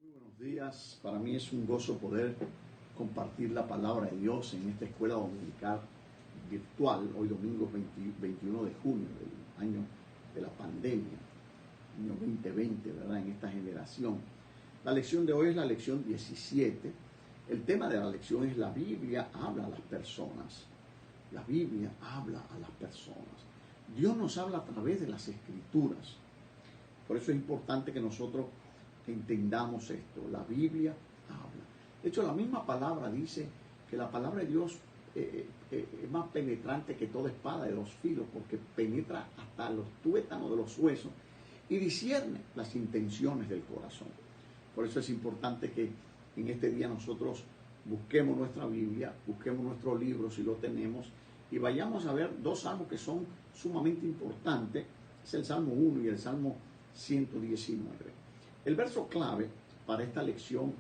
Muy buenos días, para mí es un gozo poder compartir la palabra de Dios en esta escuela dominical virtual, hoy domingo 21 de junio del año de la pandemia, año 2020, ¿verdad? En esta generación. La lección de hoy es la lección 17. El tema de la lección es: la Biblia habla a las personas. La Biblia habla a las personas. Dios nos habla a través de las Escrituras. Por eso es importante que nosotros entendamos esto. La Biblia habla. De hecho, la misma palabra dice que la palabra de Dios es más penetrante que toda espada de dos filos, porque penetra hasta los tuétanos de los huesos y discierne las intenciones del corazón. Por eso es importante que en este día nosotros busquemos nuestra Biblia, busquemos nuestro libro si lo tenemos, y vayamos a ver dos salmos que son sumamente importantes. Es el Salmo 1 y el Salmo 119. El verso clave para esta lección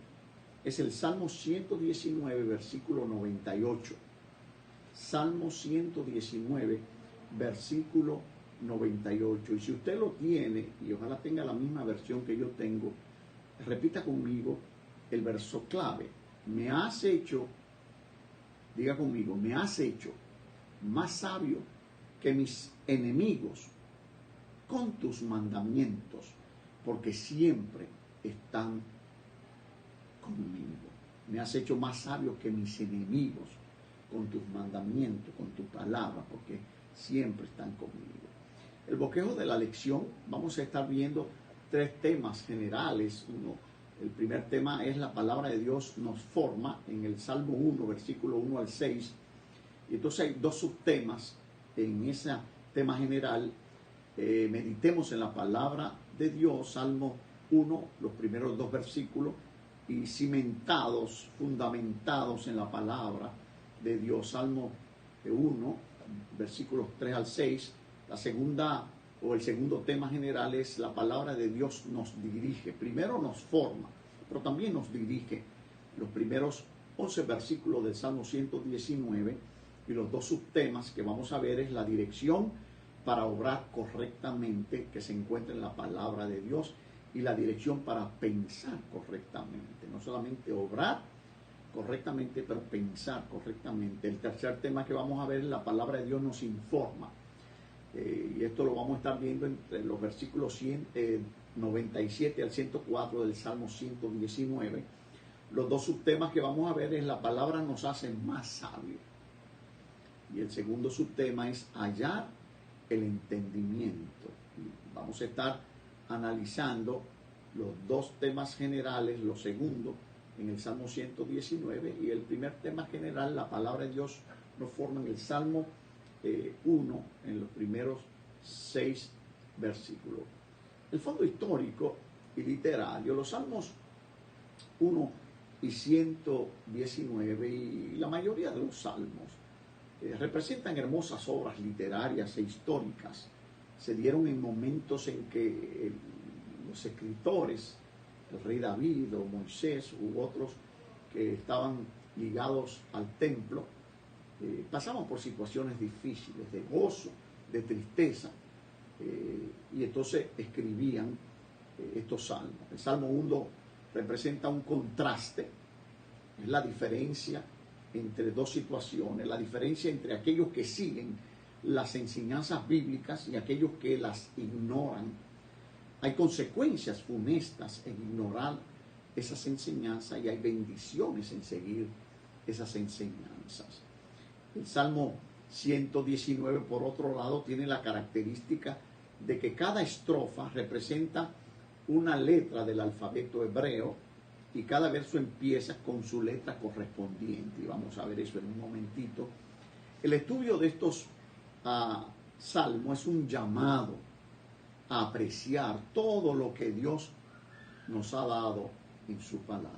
es el Salmo 119, versículo 98. Salmo 119, versículo 98. Y si usted lo tiene, y ojalá tenga la misma versión que yo tengo, repita conmigo el verso clave. Me has hecho, diga conmigo, me has hecho más sabio que mis enemigos con tus mandamientos, porque siempre están conmigo. Me has hecho más sabio que mis enemigos con tus mandamientos, con tu palabra, porque siempre están conmigo. El bosquejo de la lección, vamos a estar viendo tres temas generales. El primer tema es: la palabra de Dios nos forma, en el Salmo 1, versículo 1 al 6. Y entonces hay dos subtemas en ese tema general. Meditemos en la palabra de Dios, Salmo 1, los primeros dos versículos, y cimentados, fundamentados en la palabra de Dios, Salmo 1, versículos 3 al 6. La segunda o el segundo tema general es: la palabra de Dios nos dirige. Primero nos forma, pero también nos dirige. Los primeros 11 versículos del Salmo 119, y los dos subtemas que vamos a ver es la dirección para obrar correctamente, que se encuentra en la palabra de Dios, y la dirección para pensar correctamente. No solamente obrar correctamente, pero pensar correctamente. El tercer tema que vamos a ver es: la palabra de Dios nos informa. Y esto lo vamos a estar viendo entre los versículos 97 al 104 del Salmo 119. Los dos subtemas que vamos a ver es: la palabra nos hace más sabios. Y el segundo subtema es: hallar el entendimiento. Y vamos a estar analizando los dos temas generales, lo segundo en el Salmo 119 y el primer tema general, la palabra de Dios nos forma, en el Salmo 1, en los primeros 6 versículos. El fondo histórico y literario: los Salmos 1 y 119 y la mayoría de los salmos representan hermosas obras literarias e históricas. Se dieron en momentos en que los escritores, el rey David o Moisés u otros que estaban ligados al templo, pasaban por situaciones difíciles, de gozo, de tristeza, y entonces escribían estos salmos. El Salmo 1 representa un contraste, es la diferencia entre dos situaciones, la diferencia entre aquellos que siguen las enseñanzas bíblicas y aquellos que las ignoran. Hay consecuencias funestas en ignorar esas enseñanzas y hay bendiciones en seguir esas enseñanzas. El Salmo 119, por otro lado, tiene la característica de que cada estrofa representa una letra del alfabeto hebreo, y cada verso empieza con su letra correspondiente, y vamos a ver eso en un momentito. El estudio de estos salmos es un llamado a apreciar todo lo que Dios nos ha dado en su palabra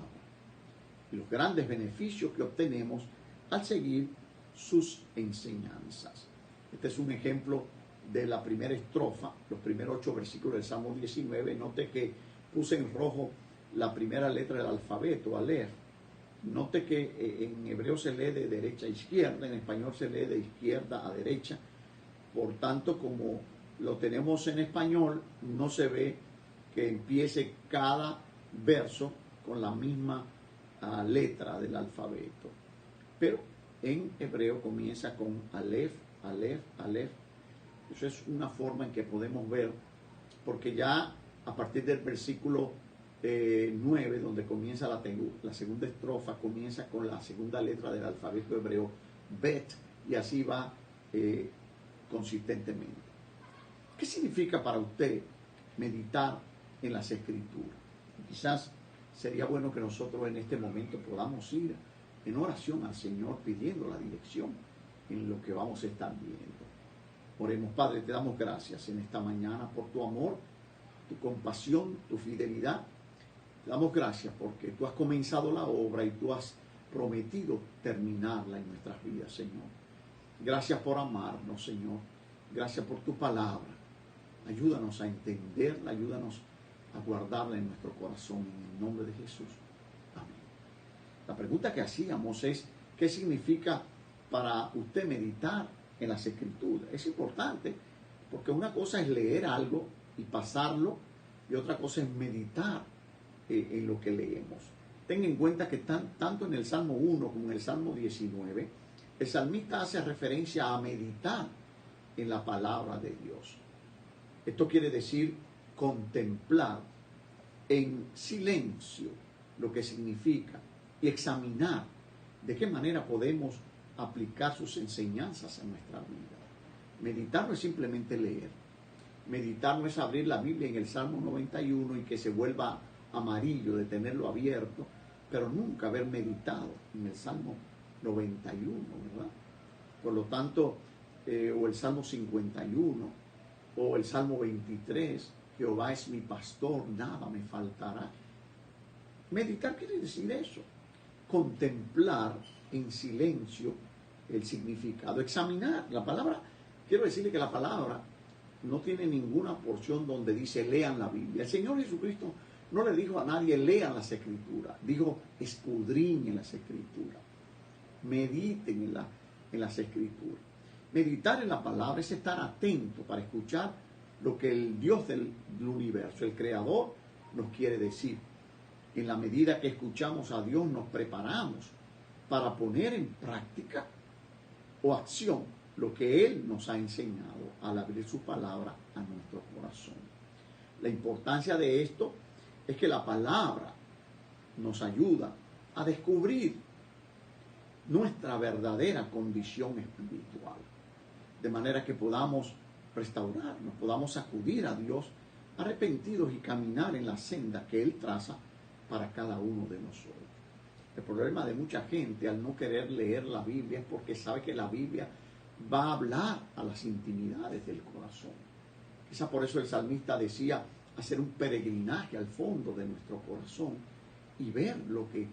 y los grandes beneficios que obtenemos al seguir sus enseñanzas. Este es un ejemplo de la primera estrofa, los primeros 8 versículos del Salmo 19. Note que puse en rojo la primera letra del alfabeto, Aleph. Note que en hebreo se lee de derecha a izquierda, en español se lee de izquierda a derecha. Por tanto, como lo tenemos en español, no se ve que empiece cada verso con la misma letra del alfabeto. Pero en hebreo comienza con Aleph, Aleph, Aleph. Eso es una forma en que podemos ver, porque ya a partir del versículo 9, donde comienza la segunda estrofa, comienza con la segunda letra del alfabeto hebreo, Bet, y así va consistentemente. ¿Qué significa para usted meditar en las Escrituras? Quizás sería bueno que nosotros en este momento podamos ir en oración al Señor pidiendo la dirección en lo que vamos a estar viendo. Oremos. Padre, te damos gracias en esta mañana por tu amor, tu compasión, tu fidelidad. Te damos gracias porque tú has comenzado la obra y tú has prometido terminarla en nuestras vidas, Señor. Gracias por amarnos, Señor. Gracias por tu palabra. Ayúdanos a entenderla, ayúdanos a guardarla en nuestro corazón, en el nombre de Jesús. Amén. La pregunta que hacíamos es, ¿qué significa para usted meditar en las Escrituras? Es importante, porque una cosa es leer algo y pasarlo, y otra cosa es meditar en lo que leemos. Ten en cuenta que tanto en el Salmo 1 como en el Salmo 19, el salmista hace referencia a meditar en la palabra de Dios. Esto quiere decir contemplar en silencio lo que significa y examinar de qué manera podemos aplicar sus enseñanzas en nuestra vida. Meditar no es simplemente leer. Meditar no es abrir la Biblia en el Salmo 91 y que se vuelva amarillo de tenerlo abierto, pero nunca haber meditado en el Salmo 91, ¿verdad? Por lo tanto, o el Salmo 51, o el Salmo 23, Jehová es mi pastor, nada me faltará. Meditar quiere decir eso, contemplar en silencio el significado, examinar. La palabra, quiero decirle que la palabra no tiene ninguna porción donde dice lean la Biblia. El Señor Jesucristo no le dijo a nadie lean las Escrituras, dijo escudriñen las Escrituras, mediten en las Escrituras. Meditar en la palabra es estar atento para escuchar lo que el Dios del universo, el Creador, nos quiere decir. En la medida que escuchamos a Dios, nos preparamos para poner en práctica o acción lo que Él nos ha enseñado al abrir su palabra a nuestro corazón. La importancia de esto es que la palabra nos ayuda a descubrir nuestra verdadera condición espiritual, de manera que podamos restaurarnos, podamos acudir a Dios arrepentidos y caminar en la senda que Él traza para cada uno de nosotros. El problema de mucha gente al no querer leer la Biblia es porque sabe que la Biblia va a hablar a las intimidades del corazón. Quizá por eso el salmista decía hacer un peregrinaje al fondo de nuestro corazón y ver lo que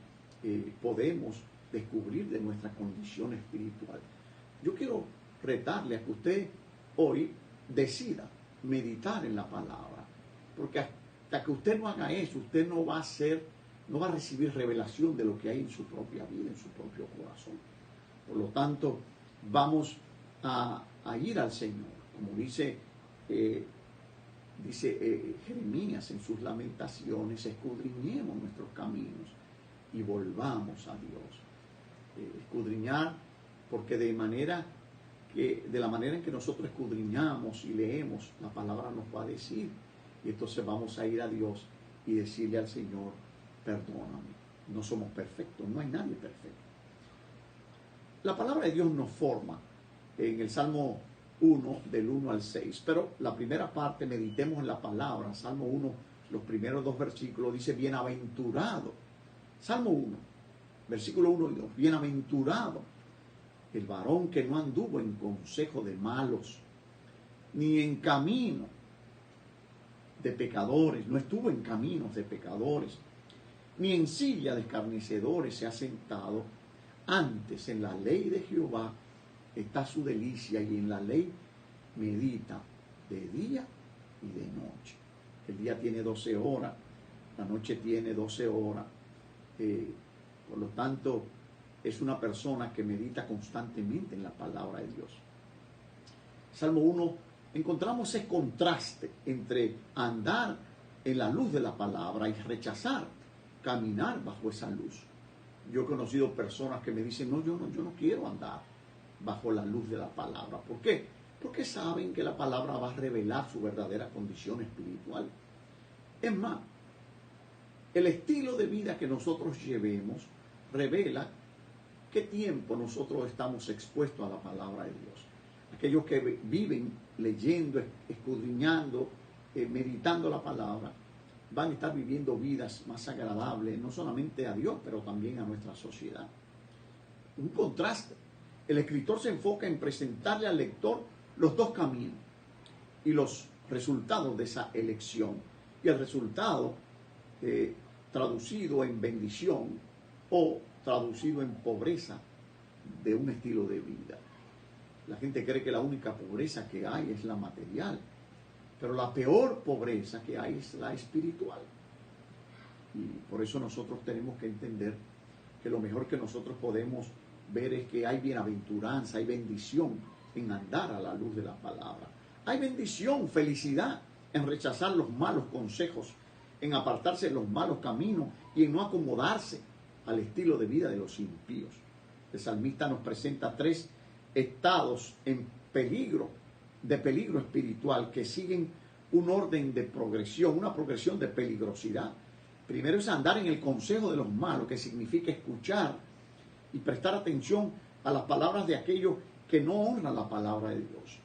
podemos descubrir de nuestra condición espiritual. Yo quiero retarle a que usted hoy decida meditar en la palabra, porque hasta que usted no haga eso, usted no va a recibir revelación de lo que hay en su propia vida, en su propio corazón. Por lo tanto, vamos a ir al Señor, como dice Jeremías en sus lamentaciones, escudriñemos nuestros caminos y volvamos a Dios. Escudriñar, porque de la manera en que nosotros escudriñamos y leemos, la palabra nos va a decir, y entonces vamos a ir a Dios y decirle al Señor, perdóname, no somos perfectos, no hay nadie perfecto. La palabra de Dios nos forma en el Salmo 1, del 1 al 6, pero la primera parte, meditemos en la palabra. Salmo 1, los primeros 2 versículos, dice, bienaventurado. Salmo 1, versículo 1 y 2, bienaventurado el varón que no anduvo en consejo de malos, ni en camino de pecadores, no estuvo en caminos de pecadores, ni en silla de escarnecedores se ha sentado. Antes en la ley de Jehová está su delicia, y en la ley medita de día y de noche. El día tiene 12 horas, la noche tiene 12 horas. Por lo tanto, es una persona que medita constantemente en la palabra de Dios. Salmo 1, encontramos ese contraste entre andar en la luz de la palabra y rechazar caminar bajo esa luz. Yo he conocido personas que me dicen, no, yo no quiero andar bajo la luz de la palabra. ¿Por qué? Porque saben que la palabra va a revelar su verdadera condición espiritual. Es más, el estilo de vida que nosotros llevemos revela qué tiempo nosotros estamos expuestos a la palabra de Dios. Aquellos que viven leyendo, escudriñando, meditando la palabra, van a estar viviendo vidas más agradables, no solamente a Dios, pero también a nuestra sociedad. Un contraste. El escritor se enfoca en presentarle al lector los dos caminos y los resultados de esa elección. Y el resultado traducido en bendición o traducido en pobreza de un estilo de vida. La gente cree que la única pobreza que hay es la material, pero la peor pobreza que hay es la espiritual. Y por eso nosotros tenemos que entender que lo mejor que nosotros podemos ver es que hay bienaventuranza, hay bendición en andar a la luz de la palabra. Hay bendición, felicidad en rechazar los malos consejos, en apartarse de los malos caminos y en no acomodarse al estilo de vida de los impíos. El salmista nos presenta 3 estados en peligro, de peligro espiritual, que siguen un orden de progresión, una progresión de peligrosidad. Primero es andar en el consejo de los malos, que significa escuchar y prestar atención a las palabras de aquellos que no honran la palabra de Dios.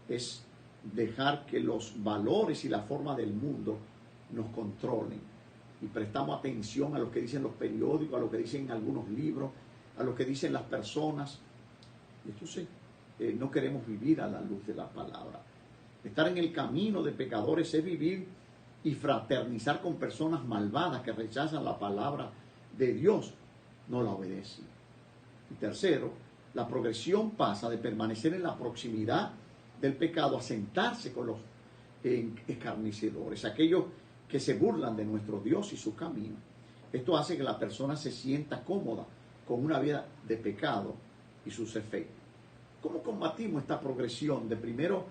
Es dejar que los valores y la forma del mundo nos controlen y prestamos atención a lo que dicen los periódicos, a lo que dicen algunos libros, a lo que dicen las personas. Entonces, no queremos vivir a la luz de la palabra. Estar en el camino de pecadores es vivir y fraternizar con personas malvadas que rechazan la palabra de Dios, no la obedecen. Y tercero, la progresión pasa de permanecer en la proximidad del pecado a sentarse con los escarnecedores, aquellos que se burlan de nuestro Dios y su camino. Esto hace que la persona se sienta cómoda con una vida de pecado y sus efectos. ¿Cómo combatimos esta progresión? De primero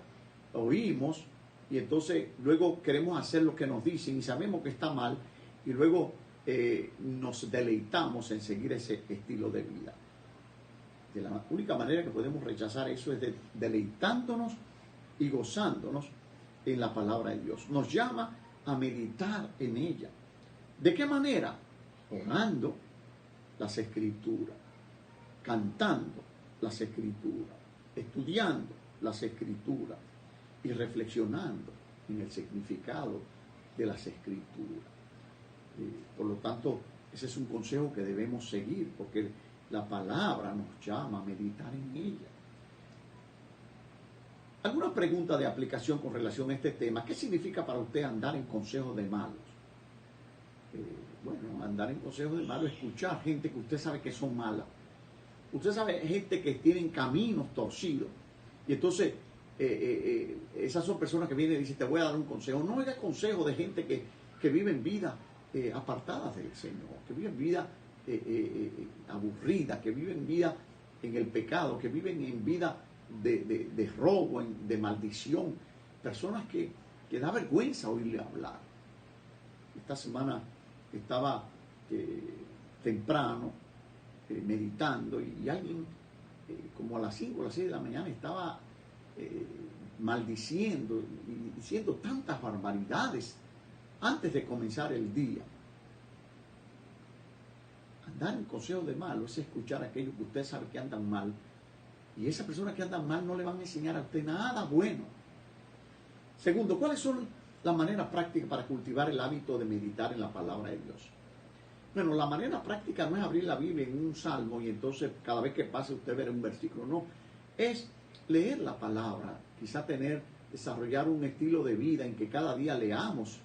oímos y entonces luego queremos hacer lo que nos dicen y sabemos que está mal y luego nos deleitamos en seguir ese estilo de vida. De la única manera que podemos rechazar eso es deleitándonos y gozándonos en la palabra de Dios. Nos llama a meditar en ella. ¿De qué manera? Orando las Escrituras, cantando las Escrituras, estudiando las Escrituras y reflexionando en el significado de las Escrituras. Por lo tanto, ese es un consejo que debemos seguir, porque la palabra nos llama a meditar en ella. ¿Alguna pregunta de aplicación con relación a este tema? ¿Qué significa para usted andar en consejos de malos? Bueno, andar en consejos de malos, escuchar gente que usted sabe que son malas. Usted sabe gente que tienen caminos torcidos. Y entonces, esas son personas que vienen y dicen, te voy a dar un consejo. No oiga consejo de gente que viven vidas apartadas del Señor, que viven vidas aburridas, que viven vida en el pecado, que viven en vida de robo, de maldición. Personas que da vergüenza oírle hablar. Esta semana estaba temprano meditando y alguien como a las 5 o las 6 de la mañana estaba maldiciendo y diciendo tantas barbaridades antes de comenzar el día. Andar en consejos de malos es escuchar a aquellos que usted sabe que andan mal, y esas personas que andan mal no le van a enseñar a usted nada bueno. Segundo, ¿cuáles son las maneras prácticas para cultivar el hábito de meditar en la palabra de Dios? Bueno, la manera práctica no es abrir la Biblia en un salmo y entonces cada vez que pase usted verá un versículo, no. Es leer la palabra, quizá desarrollar un estilo de vida en que cada día leamos,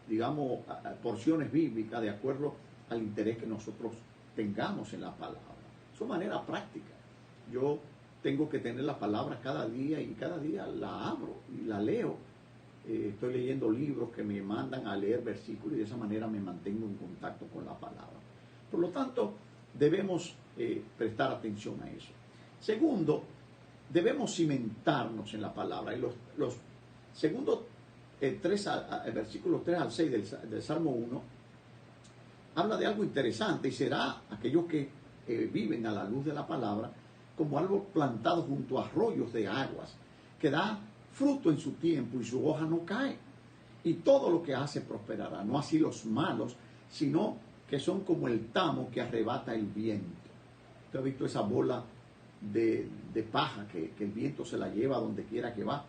digamos, porciones bíblicas de acuerdo al interés que nosotros tengamos en la palabra. Son maneras prácticas. Yo tengo que tener la palabra cada día y cada día la abro y la leo. Estoy leyendo libros que me mandan a leer versículos y de esa manera me mantengo en contacto con la palabra. Por lo tanto, debemos prestar atención a eso. Segundo, debemos cimentarnos en la palabra. Y los segundos versículos 3 al 6 del Salmo 1 habla de algo interesante y será aquellos que viven a la luz de la palabra como árbol plantado junto a arroyos de aguas, que da fruto en su tiempo y su hoja no cae. Y todo lo que hace prosperará, no así los malos, sino que son como el tamo que arrebata el viento. Usted ha visto esa bola de paja que el viento se la lleva a donde quiera que va.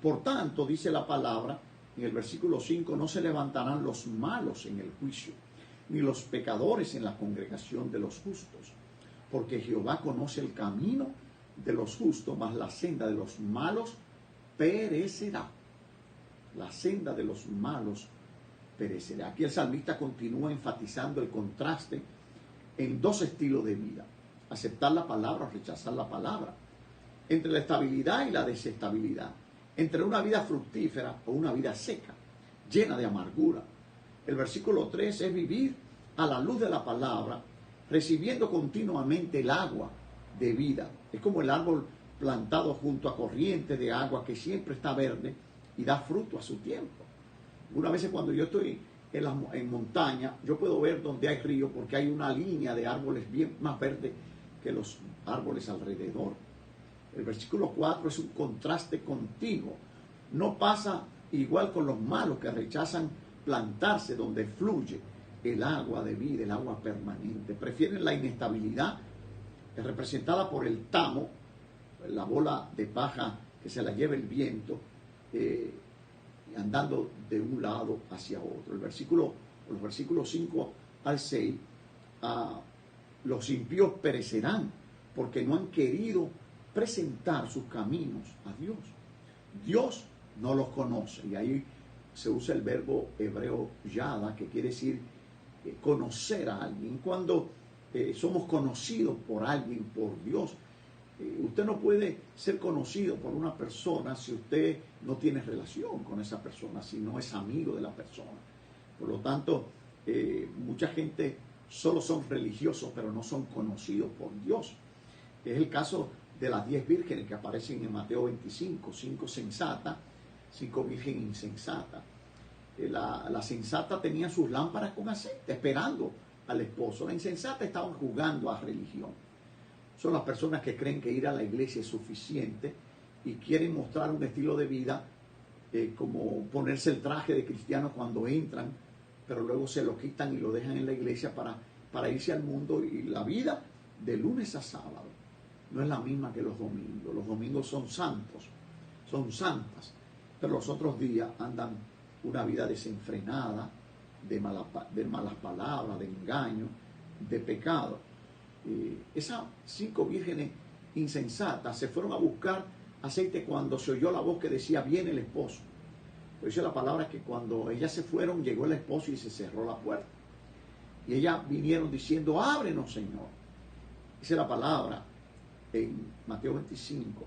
Por tanto, dice la palabra en el versículo 5, no se levantarán los malos en el juicio, ni los pecadores en la congregación de los justos, porque Jehová conoce el camino de los justos, mas la senda de los malos perecerá. La senda de los malos perecerá. Aquí el salmista continúa enfatizando el contraste en dos estilos de vida: aceptar la palabra o rechazar la palabra, entre la estabilidad y la desestabilidad, entre una vida fructífera o una vida seca, llena de amargura. El versículo 3 es vivir a la luz de la palabra, recibiendo continuamente el agua de vida. Es como el árbol plantado junto a corriente de agua que siempre está verde y da fruto a su tiempo. Una vez cuando yo estoy en montaña, yo puedo ver donde hay río porque hay una línea de árboles bien más verde que los árboles alrededor. El versículo 4 es un contraste continuo. No pasa igual con los malos que rechazan plantarse donde fluye el agua de vida, el agua permanente. Prefieren la inestabilidad representada por el tamo, la bola de paja que se la lleva el viento, andando de un lado hacia otro. Los versículos 5 al 6, los impíos perecerán porque no han querido presentar sus caminos a Dios. Dios no los conoce, y ahí se usa el verbo hebreo yada, que quiere decir conocer a alguien. Cuando somos conocidos por alguien, por Dios, usted no puede ser conocido por una persona si usted no tiene relación con esa persona, si no es amigo de la persona. Por lo tanto, mucha gente solo son religiosos, pero no son conocidos por Dios. Es el caso de las 10 vírgenes que aparecen en Mateo 25, 5 sensatas, 5 vírgenes insensatas. La sensata tenía sus lámparas con aceite, esperando al esposo. La insensata estaban jugando a religión. Son las personas que creen que ir a la iglesia es suficiente y quieren mostrar un estilo de vida como ponerse el traje de cristiano cuando entran, pero luego se lo quitan y lo dejan en la iglesia para irse al mundo. Y la vida de lunes a sábado no es la misma que los domingos. Los domingos son santos, son santas, pero los otros días andan una vida desenfrenada, de malas palabras, de engaño, de pecado. Esas 5 vírgenes insensatas se fueron a buscar aceite cuando se oyó la voz que decía: viene el esposo. Pero dice la palabra que cuando ellas se fueron, llegó el esposo y se cerró la puerta. Y ellas vinieron diciendo: ábrenos, Señor. Dice la palabra en Mateo 25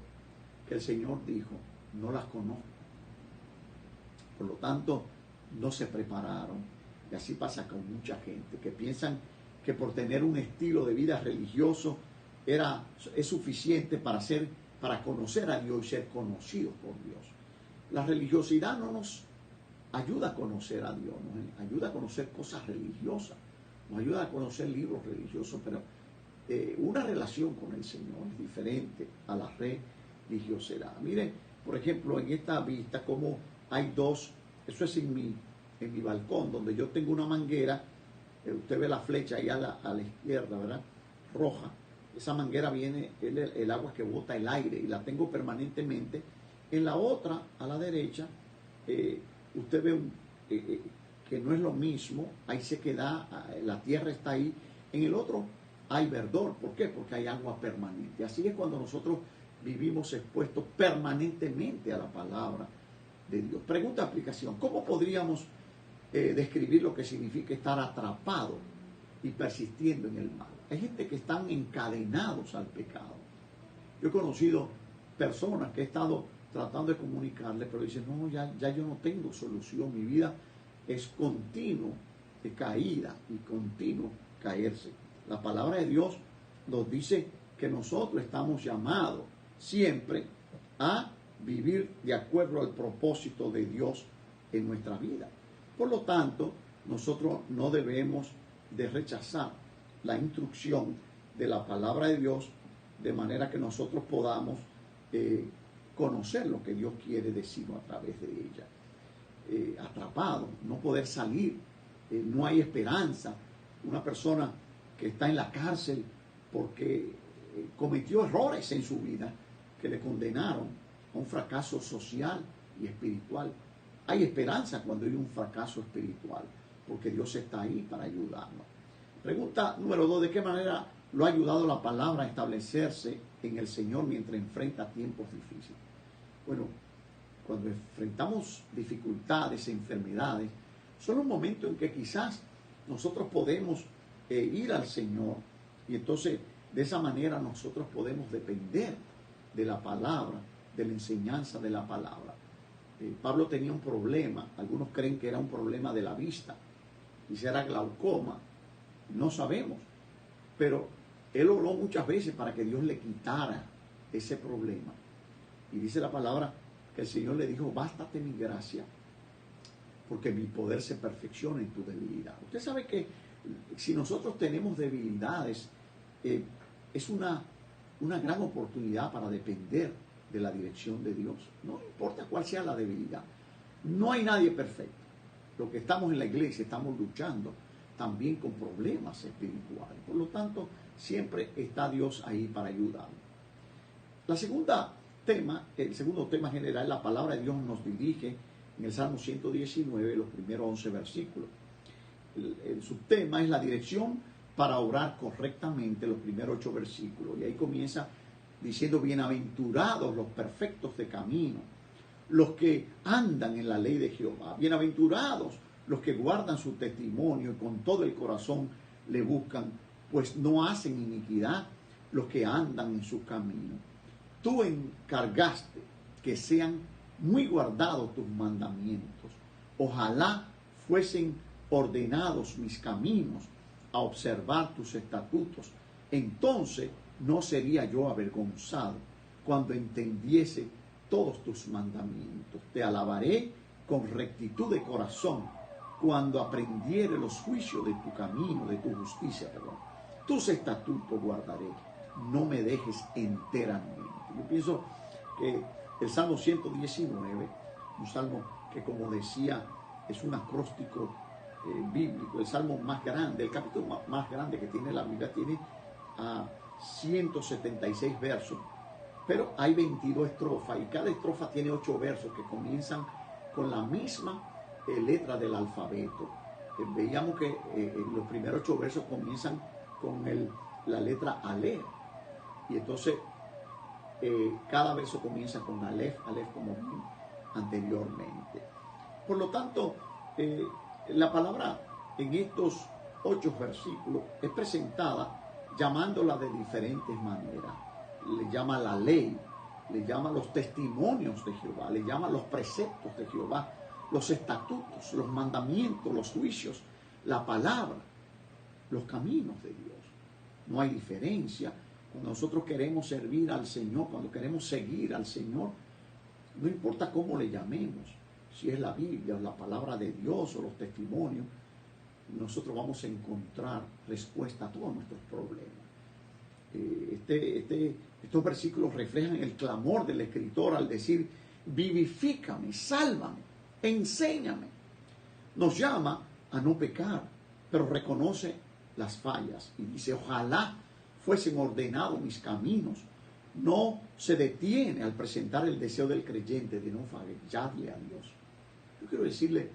que el Señor dijo: no las conozco. Por lo tanto, no se prepararon. Y así pasa con mucha gente que piensan que por tener un estilo de vida religioso es suficiente para conocer a Dios y ser conocidos por Dios. La religiosidad no nos ayuda a conocer a Dios, nos ayuda a conocer cosas religiosas, nos ayuda a conocer libros religiosos, pero una relación con el Señor es diferente a la religiosidad. Miren, por ejemplo, en esta vista, como hay dos, eso es en mi balcón, donde yo tengo una manguera. Usted ve la flecha ahí a la izquierda, ¿verdad? Roja. Esa manguera viene, el agua que bota el aire, y la tengo permanentemente. En la otra, a la derecha, usted ve que no es lo mismo, hay sequedad, la tierra está ahí. En el otro hay verdor. ¿Por qué? Porque hay agua permanente. Así es cuando nosotros vivimos expuestos permanentemente a la palabra de Dios. Pregunta, aplicación: ¿cómo podríamos describir lo que significa estar atrapado y persistiendo en el mal? Hay gente que están encadenados al pecado. Yo he conocido personas que he estado tratando de comunicarles, pero dicen: no, ya yo no tengo solución, mi vida es continuo de caída y continuo caerse. La palabra de Dios nos dice que nosotros estamos llamados siempre a vivir de acuerdo al propósito de Dios en nuestra vida. Por lo tanto, nosotros no debemos de rechazar la instrucción de la palabra de Dios, de manera que nosotros podamos conocer lo que Dios quiere decirnos a través de ella. Atrapado, no poder salir, no hay esperanza. Una persona que está en la cárcel porque cometió errores en su vida que le condenaron a un fracaso social y espiritual. Hay esperanza cuando hay un fracaso espiritual, porque Dios está ahí para ayudarnos. Pregunta número 2, ¿de qué manera lo ha ayudado la palabra a establecerse en el Señor mientras enfrenta tiempos difíciles? Bueno, cuando enfrentamos dificultades, enfermedades, son los momentos en que quizás nosotros podemos ir al Señor, y entonces de esa manera nosotros podemos depender de la palabra, de la enseñanza de la palabra. Pablo tenía un problema, algunos creen que era un problema de la vista, quizá era glaucoma, no sabemos, pero él oró muchas veces para que Dios le quitara ese problema. Y dice la palabra que el Señor le dijo: bástate mi gracia, porque mi poder se perfecciona en tu debilidad. Usted sabe que si nosotros tenemos debilidades, es una gran oportunidad para depender de la dirección de Dios. No importa cuál sea la debilidad. No hay nadie perfecto. Los que estamos en la iglesia estamos luchando también con problemas espirituales. Por lo tanto, siempre está Dios ahí para ayudarnos. El segundo tema general, la palabra de Dios nos dirige en el Salmo 119, los primeros 11 versículos. El subtema es la dirección para orar correctamente, los primeros 8 versículos. Y ahí comienza diciendo: bienaventurados los perfectos de camino, los que andan en la ley de Jehová. Bienaventurados los que guardan su testimonio y con todo el corazón le buscan, pues no hacen iniquidad los que andan en su camino. Tú encargaste que sean muy guardados tus mandamientos. Ojalá fuesen ordenados mis caminos a observar tus estatutos. Entonces no sería yo avergonzado cuando entendiese todos tus mandamientos. Te alabaré con rectitud de corazón cuando aprendiere los juicios de tu camino, de tu justicia, perdón. Tus estatutos guardaré, no me dejes enteramente. Yo pienso que el Salmo 119, un salmo que, como decía, es un acróstico bíblico, el salmo más grande, el capítulo más grande que tiene la Biblia, tiene 176 versos, pero hay 22 estrofas y cada estrofa tiene 8 versos que comienzan con la misma letra del alfabeto. Veíamos que los primeros 8 versos comienzan con la letra Aleph, y entonces cada verso comienza con Aleph, como anteriormente. Por lo tanto, la palabra en estos 8 versículos es presentada llamándola de diferentes maneras. Le llama la ley, le llama los testimonios de Jehová, le llama los preceptos de Jehová, los estatutos, los mandamientos, los juicios, la palabra, los caminos de Dios. No hay diferencia. Cuando nosotros queremos servir al Señor, cuando queremos seguir al Señor, no importa cómo le llamemos, si es la Biblia o la palabra de Dios o los testimonios, nosotros vamos a encontrar respuesta a todos nuestros problemas. Estos versículos reflejan el clamor del escritor al decir: vivifícame, sálvame, enséñame. Nos llama a no pecar, pero reconoce las fallas y dice: ojalá fuesen ordenados mis caminos. No se detiene al presentar el deseo del creyente de no fallarle a Dios. Yo quiero decirle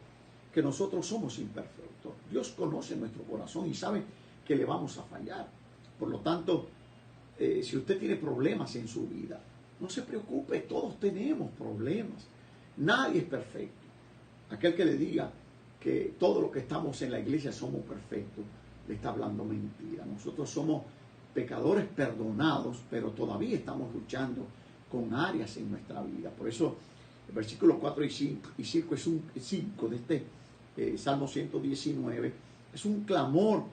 que nosotros somos imperfectos. Dios conoce nuestro corazón y sabe que le vamos a fallar. Por lo tanto, si usted tiene problemas en su vida, no se preocupe, todos tenemos problemas. Nadie es perfecto. Aquel que le diga que todos los que estamos en la iglesia somos perfectos, le está hablando mentira. Nosotros somos pecadores perdonados, pero todavía estamos luchando con áreas en nuestra vida. Por eso el versículo 4 y 5 es un 5 de este Salmo 119, es un clamor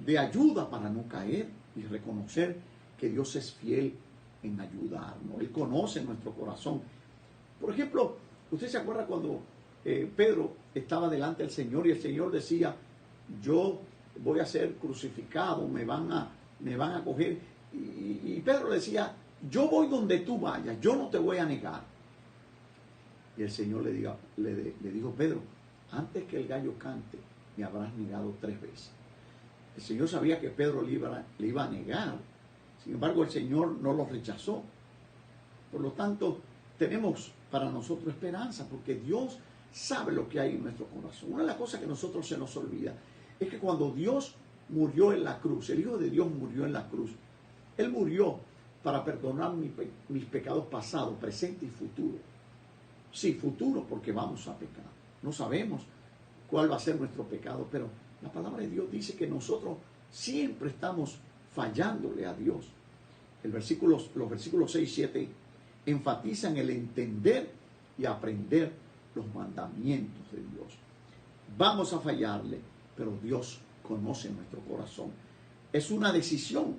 de ayuda para no caer y reconocer que Dios es fiel en ayudarnos. Él conoce nuestro corazón. Por ejemplo, ¿usted se acuerda cuando Pedro estaba delante del Señor y el Señor decía: yo voy a ser crucificado, me van a coger. Y Pedro le decía, yo voy donde tú vayas, yo no te voy a negar. Y el Señor le dijo, Pedro, antes que el gallo cante, me habrás negado 3 veces. El Señor sabía que Pedro le iba a negar. Sin embargo, el Señor no lo rechazó. Por lo tanto, tenemos para nosotros esperanza, porque Dios sabe lo que hay en nuestro corazón. Una de las cosas que a nosotros se nos olvida es que cuando Dios murió en la cruz, el Hijo de Dios murió en la cruz, Él murió para perdonar mis pecados pasados, presente y futuro. Sí, futuro, porque vamos a pecar. No sabemos cuál va a ser nuestro pecado, pero la palabra de Dios dice que nosotros siempre estamos fallándole a Dios. Los versículos 6 y 7 enfatizan el entender y aprender los mandamientos de Dios. Vamos a fallarle, pero Dios conoce nuestro corazón. Es una decisión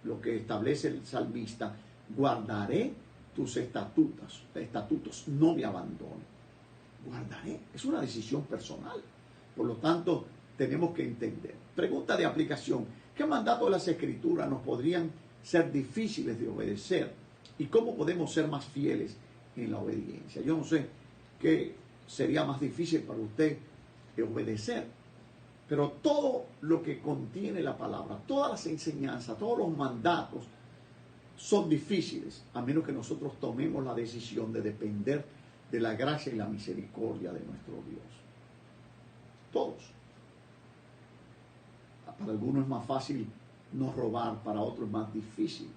lo que establece el salmista: guardaré tus estatutos, no me abandones. Guardaré, es una decisión personal. Por lo tanto, tenemos que entender. Pregunta de aplicación: ¿qué mandatos de las Escrituras nos podrían ser difíciles de obedecer? ¿Y cómo podemos ser más fieles en la obediencia? Yo no sé qué sería más difícil para usted obedecer, pero todo lo que contiene la palabra, todas las enseñanzas, todos los mandatos son difíciles, a menos que nosotros tomemos la decisión de depender de la gracia y la misericordia de nuestro Dios. Todos. Para algunos es más fácil no robar, para otros es más difícil.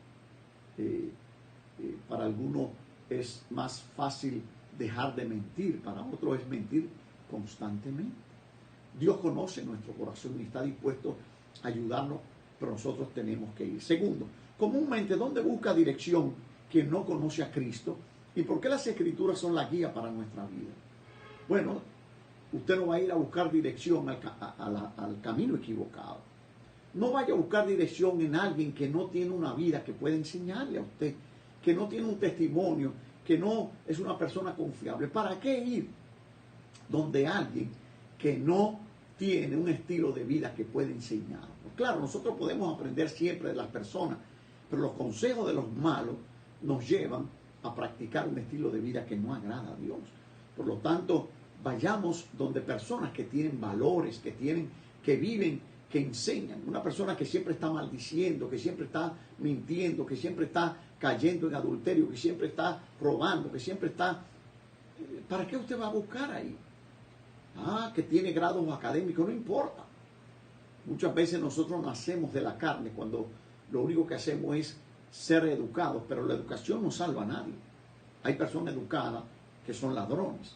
Para algunos es más fácil dejar de mentir, para otros es mentir constantemente. Dios conoce nuestro corazón y está dispuesto a ayudarnos, pero nosotros tenemos que ir. Segundo, comúnmente, ¿dónde busca dirección quien no conoce a Cristo? ¿Y por qué las Escrituras son la guía para nuestra vida? Bueno, usted no va a ir a buscar dirección al camino equivocado. No vaya a buscar dirección en alguien que no tiene una vida que pueda enseñarle a usted, que no tiene un testimonio, que no es una persona confiable. ¿Para qué ir donde alguien que no tiene un estilo de vida que puede enseñar? Pues claro, nosotros podemos aprender siempre de las personas, pero los consejos de los malos nos llevan a practicar un estilo de vida que no agrada a Dios. Por lo tanto, vayamos donde personas que tienen valores, que viven, que enseñan. Una persona que siempre está maldiciendo, que siempre está mintiendo, que siempre está cayendo en adulterio, que siempre está robando, que siempre está... ¿Para qué usted va a buscar ahí? Que tiene grados académicos, no importa. Muchas veces nosotros nacemos de la carne cuando lo único que hacemos es ser educados, pero la educación no salva a nadie. Hay personas educadas que son ladrones,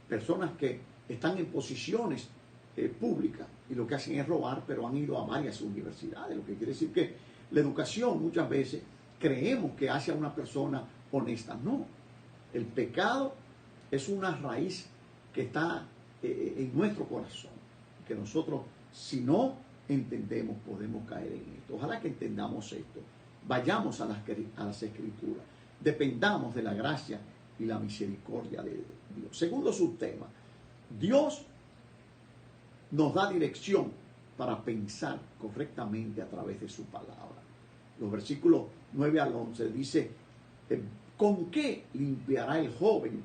personas que están en posiciones públicas y lo que hacen es robar, pero han ido a varias universidades, lo que quiere decir que la educación muchas veces creemos que hace a una persona honesta. No, el pecado es una raíz que está en nuestro corazón, que nosotros, si no entendemos, podemos caer en esto. Ojalá que entendamos esto. Vayamos a las Escrituras, dependamos de la gracia y la misericordia de Dios. Segundo subtema: Dios nos da dirección para pensar correctamente a través de su palabra. Los versículos 9 al 11 dice: ¿con qué limpiará el joven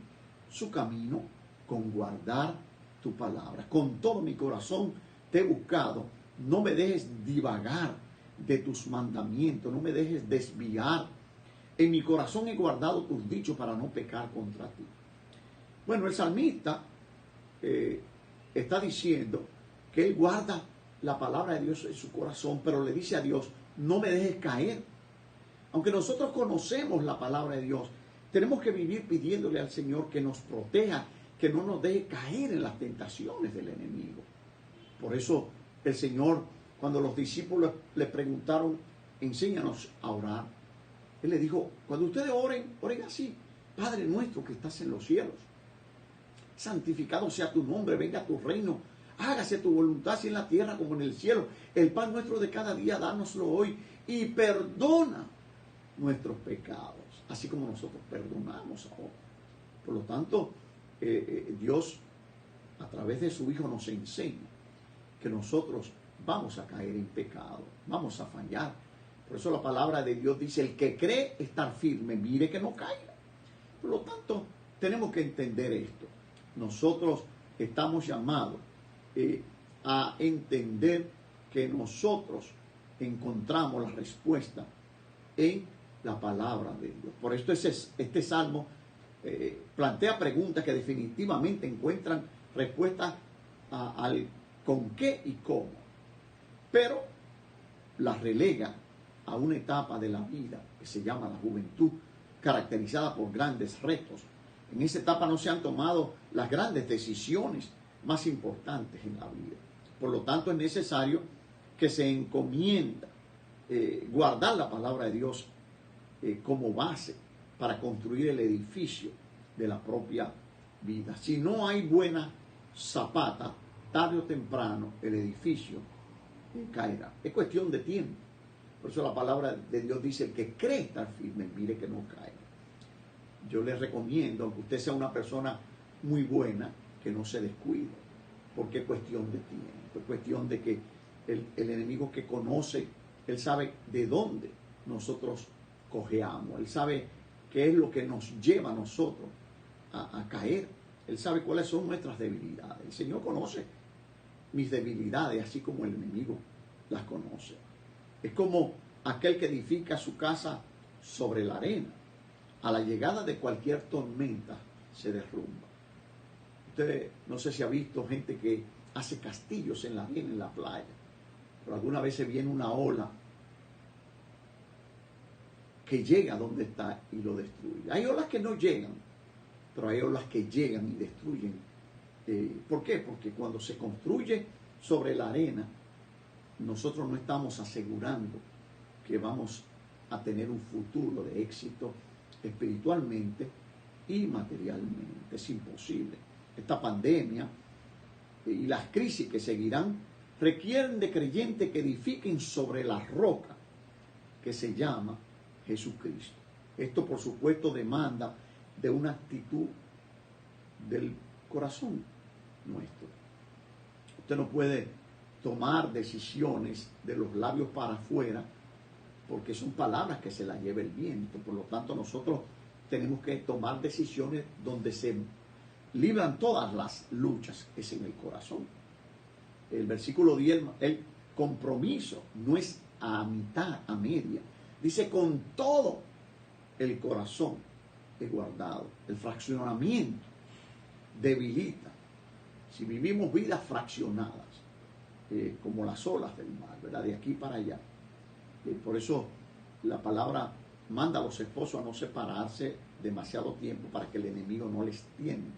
su camino? Con guardar tu palabra. Con todo mi corazón te he buscado. No me dejes divagar de tus mandamientos, no me dejes desviar. En mi corazón he guardado tus dichos para no pecar contra ti. Bueno, el salmista está diciendo que él guarda la palabra de Dios en su corazón, pero le dice a Dios: no me dejes caer. Aunque nosotros conocemos la palabra de Dios, tenemos que vivir pidiéndole al Señor que nos proteja, que no nos deje caer en las tentaciones del enemigo. Por eso el Señor, cuando los discípulos le preguntaron: enséñanos a orar, Él le dijo: cuando ustedes oren, oren así: Padre nuestro que estás en los cielos, santificado sea tu nombre, venga tu reino, hágase tu voluntad así en la tierra como en el cielo. El pan nuestro de cada día, dánoslo hoy, y perdona nuestros pecados, así como nosotros perdonamos ahora. Por lo tanto, Dios, a través de su Hijo, nos enseña que nosotros vamos a caer en pecado, vamos a fallar. Por eso la palabra de Dios dice, el que cree estar firme, mire que no caiga. Por lo tanto, tenemos que entender esto. Nosotros estamos llamados a entender que nosotros encontramos la respuesta en la palabra de Dios. Por esto este salmo plantea preguntas que definitivamente encuentran respuesta al con qué y cómo, pero las relega a una etapa de la vida que se llama la juventud, caracterizada por grandes retos. En esa etapa no se han tomado las grandes decisiones más importantes en la vida. Por lo tanto, es necesario que se encomienda guardar la palabra de Dios como base para construir el edificio de la propia vida. Si no hay buena zapata, tarde o temprano el edificio caerá. Es cuestión de tiempo. Por eso la palabra de Dios dice, el que cree estar firme, mire que no caiga. Yo les recomiendo, aunque usted sea una persona muy buena, que no se descuide, porque es cuestión de tiempo, es cuestión de que el enemigo que conoce, él sabe de dónde nosotros cojeamos, él sabe qué es lo que nos lleva a nosotros a caer, él sabe cuáles son nuestras debilidades. El Señor conoce mis debilidades, así como el enemigo las conoce. Es como aquel que edifica su casa sobre la arena. A la llegada de cualquier tormenta se derrumba. Usted no sé si ha visto gente que hace castillos en la arena, en la playa, pero alguna vez se viene una ola que llega donde está y lo destruye. Hay olas que no llegan, pero hay olas que llegan y destruyen. ¿Por qué? Porque cuando se construye sobre la arena, nosotros no estamos asegurando que vamos a tener un futuro de éxito espiritualmente y materialmente. Es imposible. Esta pandemia y las crisis que seguirán requieren de creyentes que edifiquen sobre la roca que se llama Jesucristo. Esto, por supuesto, demanda de una actitud del corazón nuestro. Usted no puede tomar decisiones de los labios para afuera, porque son palabras que se las lleva el viento. Por lo tanto, nosotros tenemos que tomar decisiones donde se libran todas las luchas, es en el corazón. El versículo 10, el compromiso no es a mitad, a media. Dice, con todo el corazón es guardado. El fraccionamiento debilita. Si vivimos vidas fraccionadas, como las olas del mar, ¿verdad? De aquí para allá. Por eso la palabra manda a los esposos a no separarse demasiado tiempo para que el enemigo no les tiente.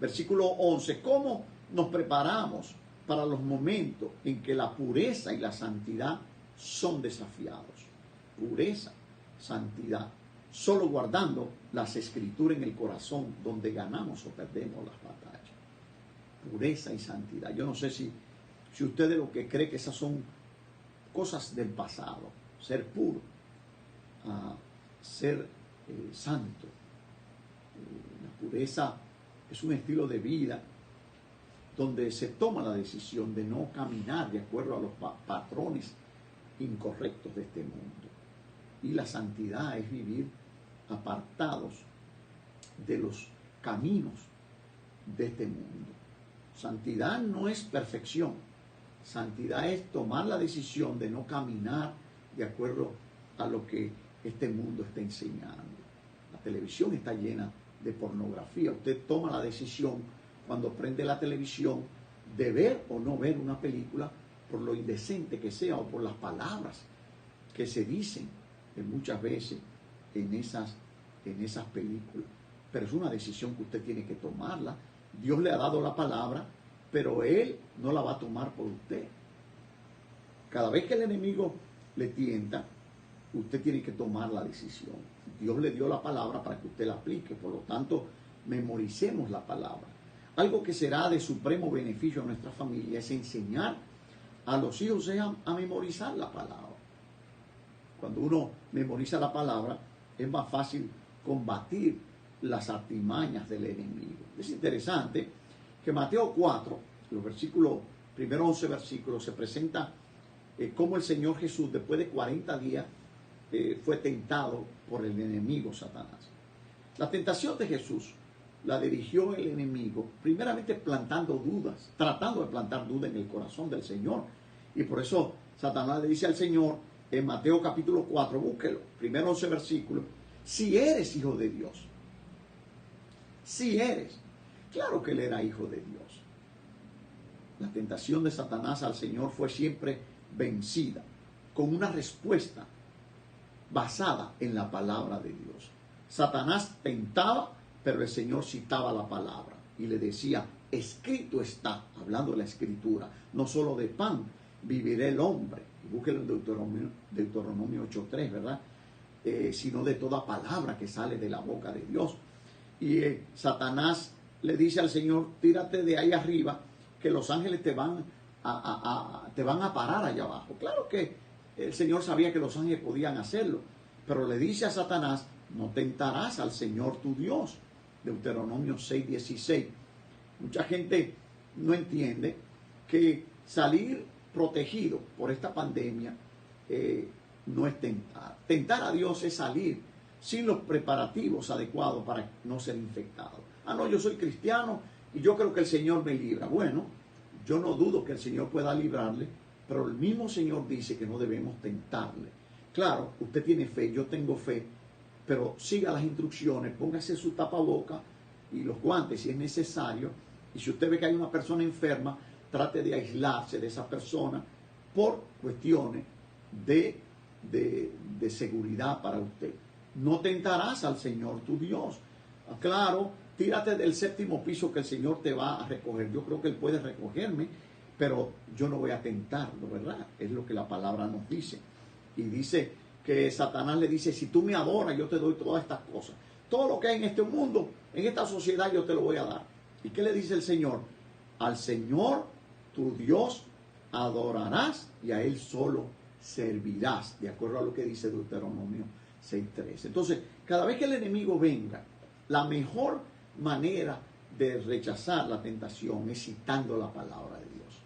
Versículo 11, ¿cómo nos preparamos para los momentos en que la pureza y la santidad son desafiados? Pureza, santidad, solo guardando las escrituras en el corazón, donde ganamos o perdemos las batallas. Pureza y santidad. Yo no sé si usted de lo que cree que esas son cosas del pasado, ser puro, ser santo. La pureza es un estilo de vida donde se toma la decisión de no caminar de acuerdo a los patrones incorrectos de este mundo. Y la santidad es vivir apartados de los caminos de este mundo. Santidad no es perfección. Santidad es tomar la decisión de no caminar de acuerdo a lo que este mundo está enseñando. La televisión está llena de pornografía. Usted toma la decisión cuando prende la televisión de ver o no ver una película por lo indecente que sea o por las palabras que se dicen muchas veces en esas películas. Pero es una decisión que usted tiene que tomarla. Dios le ha dado la palabra, pero Él no la va a tomar por usted. Cada vez que el enemigo le tienta, usted tiene que tomar la decisión. Dios le dio la palabra para que usted la aplique. Por lo tanto, memoricemos la palabra. Algo que será de supremo beneficio a nuestra familia es enseñar a los hijos a memorizar la palabra. Cuando uno memoriza la palabra, es más fácil combatir las artimañas del enemigo. Es interesante que Mateo 4, los versículos primeros 11 versículos, se presenta cómo el Señor Jesús, después de 40 días, fue tentado por el enemigo Satanás. La tentación de Jesús la dirigió el enemigo, primeramente plantando dudas, tratando de plantar dudas en el corazón del Señor. Y por eso Satanás le dice al Señor, en Mateo capítulo 4, búsquelo, primero 11 versículos, si eres hijo de Dios. Si eres. Claro que él era hijo de Dios. La tentación de Satanás al Señor fue siempre vencida, con una respuesta basada en la palabra de Dios. Satanás tentaba, pero el Señor citaba la palabra y le decía, escrito está, hablando de la escritura, no solo de pan vivirá el hombre, y búsquelo en Deuteronomio 8:3, ¿verdad? Sino de toda palabra que sale de la boca de Dios. Y Satanás le dice al Señor, tírate de ahí arriba, que los ángeles te van a parar allá abajo. Claro que el Señor sabía que los ángeles podían hacerlo, pero le dice a Satanás, no tentarás al Señor tu Dios. Deuteronomio 6:16. Mucha gente no entiende que salir protegido por esta pandemia no es tentar. Tentar a Dios es salir sin los preparativos adecuados para no ser infectado. Ah, no, yo soy cristiano y yo creo que el Señor me libra. Bueno, yo no dudo que el Señor pueda librarle, pero el mismo Señor dice que no debemos tentarle. Claro, usted tiene fe, yo tengo fe, pero siga las instrucciones, póngase su tapaboca y los guantes si es necesario. Y si usted ve que hay una persona enferma, trate de aislarse de esa persona por cuestiones de seguridad para usted. No tentarás al Señor tu Dios. Claro, tírate del 7º piso que el Señor te va a recoger. Yo creo que Él puede recogerme, pero yo no voy a tentarlo, ¿verdad? Es lo que la palabra nos dice. Y dice que Satanás le dice, si tú me adoras, yo te doy todas estas cosas. Todo lo que hay en este mundo, en esta sociedad, yo te lo voy a dar. ¿Y qué le dice el Señor? Al Señor, tu Dios, adorarás y a Él solo servirás, de acuerdo a lo que dice Deuteronomio 6:3. Entonces, cada vez que el enemigo venga, la mejor manera de rechazar la tentación es citando la palabra de Dios.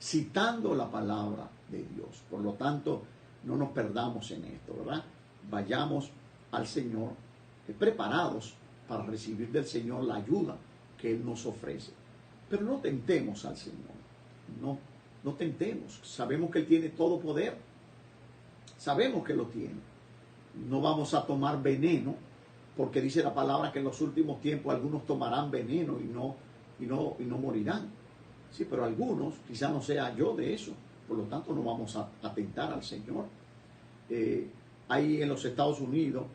Citando la palabra de Dios. Por lo tanto, no nos perdamos en esto, ¿verdad? Vayamos al Señor preparados para recibir del Señor la ayuda que Él nos ofrece. Pero no tentemos al Señor. No tentemos. Sabemos que Él tiene todo poder. Sabemos que lo tiene. No vamos a tomar veneno, porque dice la palabra que en los últimos tiempos algunos tomarán veneno y no morirán. Sí, pero algunos, quizá no sea yo de eso. Por lo tanto, no vamos a tentar al Señor. Hay en los Estados Unidos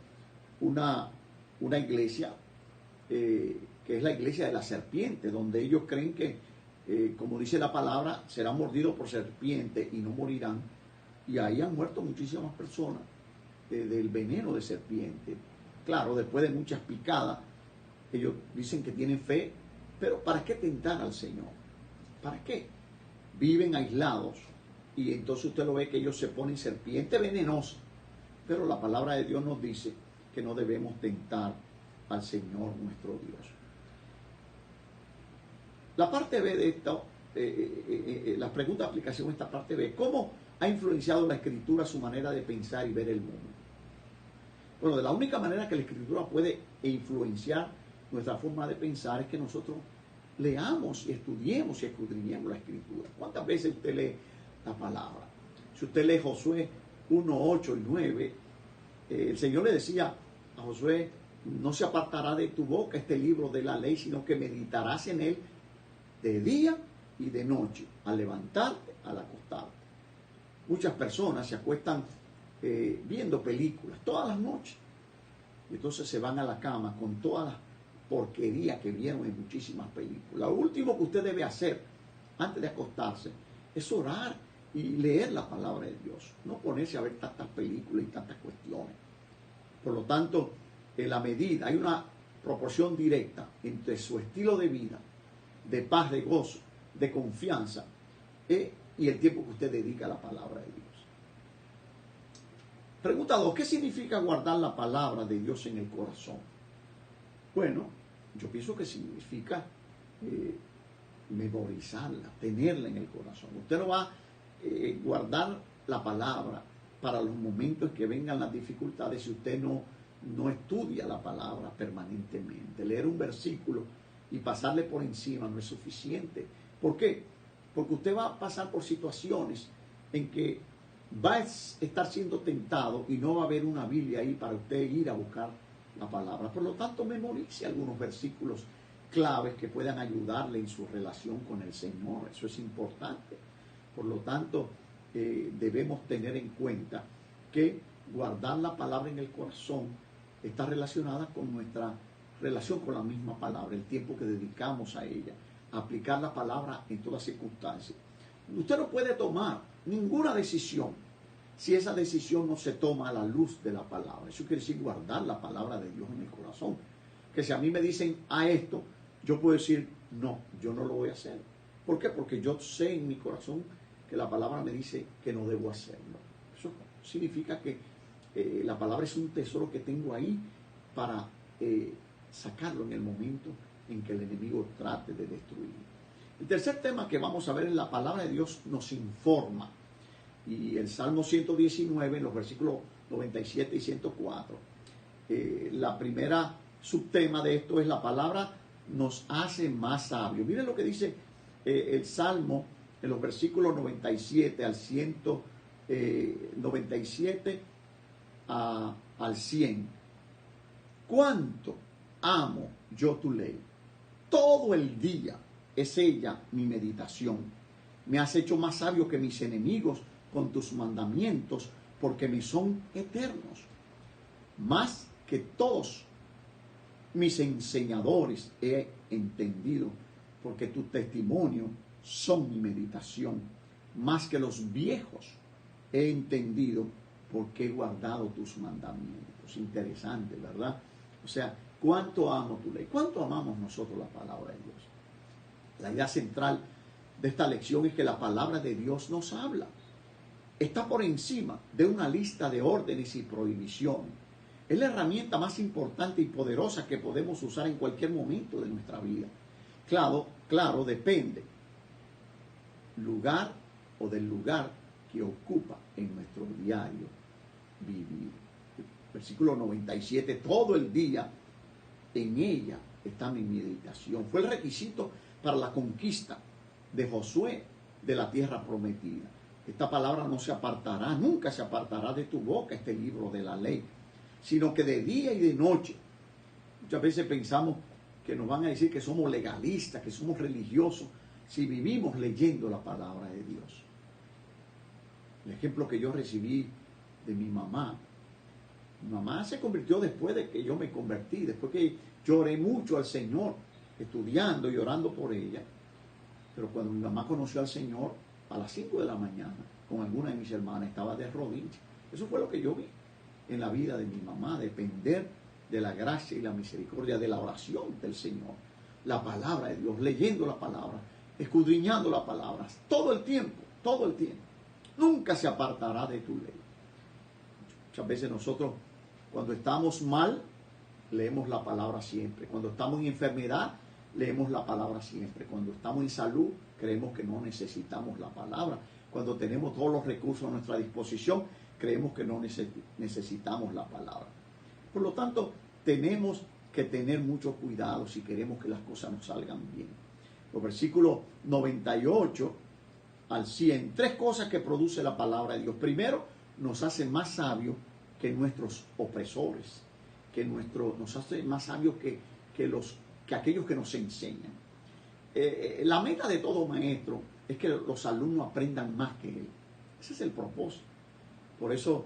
una iglesia que es la iglesia de la serpiente, donde ellos creen que, como dice la palabra, serán mordidos por serpiente y no morirán. Y ahí han muerto muchísimas personas del veneno de serpiente. Claro, después de muchas picadas, ellos dicen que tienen fe, pero ¿para qué tentar al Señor? ¿Para qué? Viven aislados y entonces usted lo ve que ellos se ponen serpiente venenosa. Pero la palabra de Dios nos dice que no debemos tentar al Señor nuestro Dios. La parte B de esto, la pregunta de aplicación, esta parte B, ¿cómo ha influenciado la Escritura su manera de pensar y ver el mundo? Bueno, de la única manera que la Escritura puede influenciar nuestra forma de pensar es que nosotros leamos y estudiemos y escudriñemos la Escritura. ¿Cuántas veces usted lee la palabra? Si usted lee Josué 1, 8 y 9, el Señor le decía a Josué, no se apartará de tu boca este libro de la ley, sino que meditarás en él de día y de noche, al levantarte, al acostarte. Muchas personas se acuestan viendo películas todas las noches, y entonces se van a la cama con todas las porquerías que vieron en muchísimas películas. Lo último que usted debe hacer antes de acostarse es orar y leer la palabra de Dios, no ponerse a ver tantas películas y tantas cuestiones. Por lo tanto, en la medida, hay una proporción directa entre su estilo de vida, de paz, de gozo, de confianza, y el tiempo que usted dedica a la palabra de Dios. Pregunta 2, ¿qué significa guardar la palabra de Dios en el corazón? Bueno, yo pienso que significa memorizarla, tenerla en el corazón. Usted no va a guardar la palabra para los momentos que vengan las dificultades si usted no estudia la palabra permanentemente. Leer un versículo y pasarle por encima no es suficiente. ¿Por qué? Porque usted va a pasar por situaciones en que va a estar siendo tentado y no va a haber una Biblia ahí para usted ir a buscar la palabra. Por lo tanto, memorice algunos versículos claves que puedan ayudarle en su relación con el Señor. Eso es importante. Por lo tanto, debemos tener en cuenta que guardar la palabra en el corazón está relacionada con nuestra relación con la misma palabra, el tiempo que dedicamos a ella, aplicar la palabra en todas circunstancias. Usted no puede tomar ninguna decisión si esa decisión no se toma a la luz de la palabra. Eso quiere decir guardar la palabra de Dios en el corazón. Que si a mí me dicen a esto, yo puedo decir no, yo no lo voy a hacer. ¿Por qué? Porque yo sé en mi corazón que la palabra me dice que no debo hacerlo. Eso significa que la palabra es un tesoro que tengo ahí para sacarlo en el momento en que el enemigo trate de destruirlo. El tercer tema que vamos a ver es la palabra de Dios nos informa. Y el Salmo 119, en los versículos 97 y 104, la primera subtema de esto es la palabra nos hace más sabios. Miren lo que dice el Salmo en los versículos 97 al 197 al 100. ¿Cuánto amo yo tu ley? Todo el día es ella mi meditación. Me has hecho más sabio que mis enemigos con tus mandamientos, porque me son eternos. Más que todos mis enseñadores he entendido, porque tu testimonio son mi meditación. Más que los viejos he entendido, porque he guardado tus mandamientos. Interesante, ¿verdad? O sea, ¿cuánto amo tu ley? ¿Cuánto amamos nosotros la palabra de Dios? La idea central de esta lección es que la palabra de Dios nos habla. Está por encima de una lista de órdenes y prohibiciones. Es la herramienta más importante y poderosa que podemos usar en cualquier momento de nuestra vida. Claro, depende del lugar que ocupa en nuestro diario vivir. Versículo 97, todo el día en ella está mi meditación. Fue el requisito para la conquista de Josué de la tierra prometida. Esta palabra no se apartará, nunca se apartará de tu boca, este libro de la ley, sino que de día y de noche. Muchas veces pensamos que nos van a decir que somos legalistas, que somos religiosos, si vivimos leyendo la palabra de Dios. El ejemplo que yo recibí de mi mamá se convirtió después de que yo me convertí, después que lloré mucho al Señor, estudiando y orando por ella. Pero cuando mi mamá conoció al Señor, a las 5 de la mañana, con alguna de mis hermanas, estaba de rodillas. Eso fue lo que yo vi en la vida de mi mamá, depender de la gracia y la misericordia, de la oración del Señor, la palabra de Dios, leyendo la palabra, escudriñando la palabra, todo el tiempo, nunca se apartará de tu ley. Muchas veces nosotros, cuando estamos mal, leemos la palabra siempre. Cuando estamos en enfermedad, leemos la palabra siempre. Cuando estamos en salud, creemos que no necesitamos la palabra. Cuando tenemos todos los recursos a nuestra disposición, creemos que no necesitamos la palabra. Por lo tanto, tenemos que tener mucho cuidado si queremos que las cosas nos salgan bien. Los versículos 98 al 100, 3 cosas que produce la palabra de Dios. Primero, nos hace más sabios que nuestros opresores, nos hace más sabios que aquellos que nos enseñan. La meta de todo maestro es que los alumnos aprendan más que él. Ese es el propósito. Por eso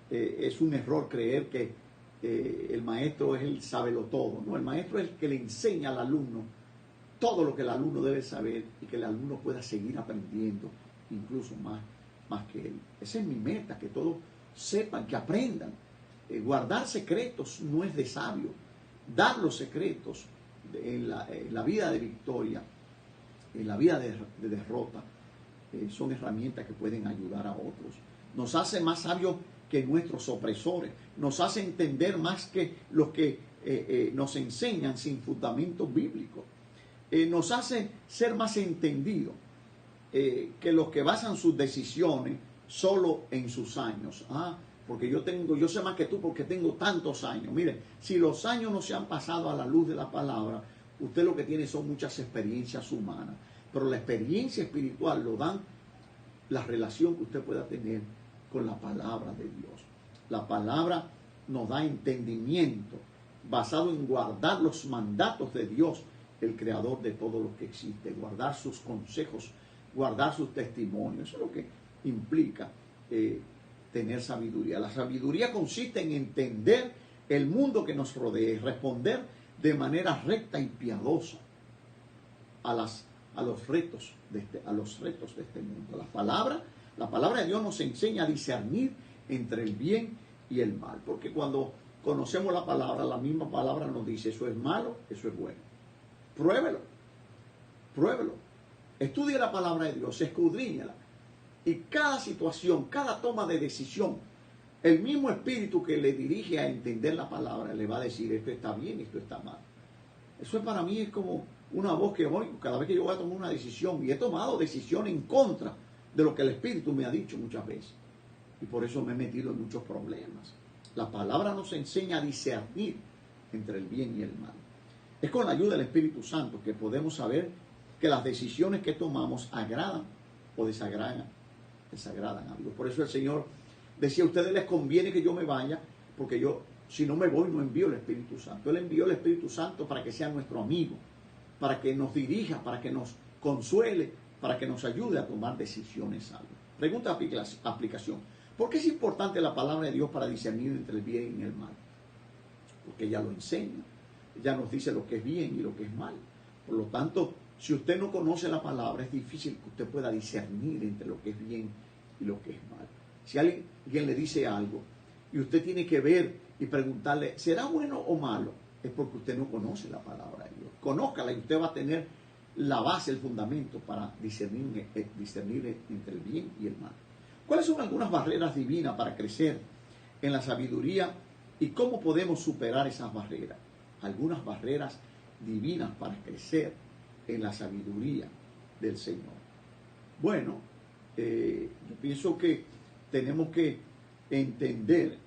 es un error creer que el maestro es el sábelo-todo. No, el maestro es el que le enseña al alumno todo lo que el alumno debe saber y que el alumno pueda seguir aprendiendo incluso más que él. Esa es mi meta, que todos sepan, que aprendan. Guardar secretos no es de sabio. Dar los secretos en la vida de victoria, en la vida de derrota, son herramientas que pueden ayudar a otros. Nos hace más sabios que nuestros opresores. Nos hace entender más que los que nos enseñan sin fundamentos bíblicos. nos hace ser más entendidos que los que basan sus decisiones solo en sus años. Porque yo sé más que tú porque tengo tantos años. Mire, si los años no se han pasado a la luz de la palabra, usted lo que tiene son muchas experiencias humanas. Pero la experiencia espiritual lo dan la relación que usted pueda tener con la palabra de Dios. La palabra nos da entendimiento basado en guardar los mandatos de Dios, el creador de todo lo que existe, guardar sus consejos, guardar sus testimonios. Eso es lo que implica tener sabiduría. La sabiduría consiste en entender el mundo que nos rodea y responder de manera recta y piadosa a los retos de este mundo. La palabra de Dios nos enseña a discernir entre el bien y el mal, porque cuando conocemos la misma palabra nos dice eso es malo, eso es bueno. Pruébelo. Estudie la palabra de Dios, escudriñala. Y cada situación, cada toma de decisión, el mismo espíritu que le dirige a entender la palabra le va a decir esto está bien, esto está mal. Eso para mí es como una voz que voy, cada vez que yo voy a tomar una decisión, y he tomado decisión en contra de lo que el espíritu me ha dicho muchas veces. Y por eso me he metido en muchos problemas. La palabra nos enseña a discernir entre el bien y el mal. Es con la ayuda del Espíritu Santo que podemos saber que las decisiones que tomamos agradan o desagradan a Dios. Por eso el Señor decía, a ustedes les conviene que yo me vaya, porque yo, si no me voy, no envío el Espíritu Santo. Él envió el Espíritu Santo para que sea nuestro amigo, para que nos dirija, para que nos consuele, para que nos ayude a tomar decisiones sabias. Pregunta aplicación. ¿Por qué es importante la palabra de Dios para discernir entre el bien y el mal? Porque ella lo enseña. Ella nos dice lo que es bien y lo que es mal. Por lo tanto, si usted no conoce la palabra, es difícil que usted pueda discernir entre lo que es bien y lo que es mal. Si alguien le dice algo y usted tiene que ver y preguntarle, ¿será bueno o malo? Es porque usted no conoce la palabra de Dios. Conózcala y usted va a tener la base, el fundamento para discernir entre el bien y el mal. ¿Cuáles son algunas barreras divinas para crecer en la sabiduría y cómo podemos superar esas barreras? Algunas barreras divinas para crecer en la sabiduría del Señor. Bueno, yo pienso que tenemos que entender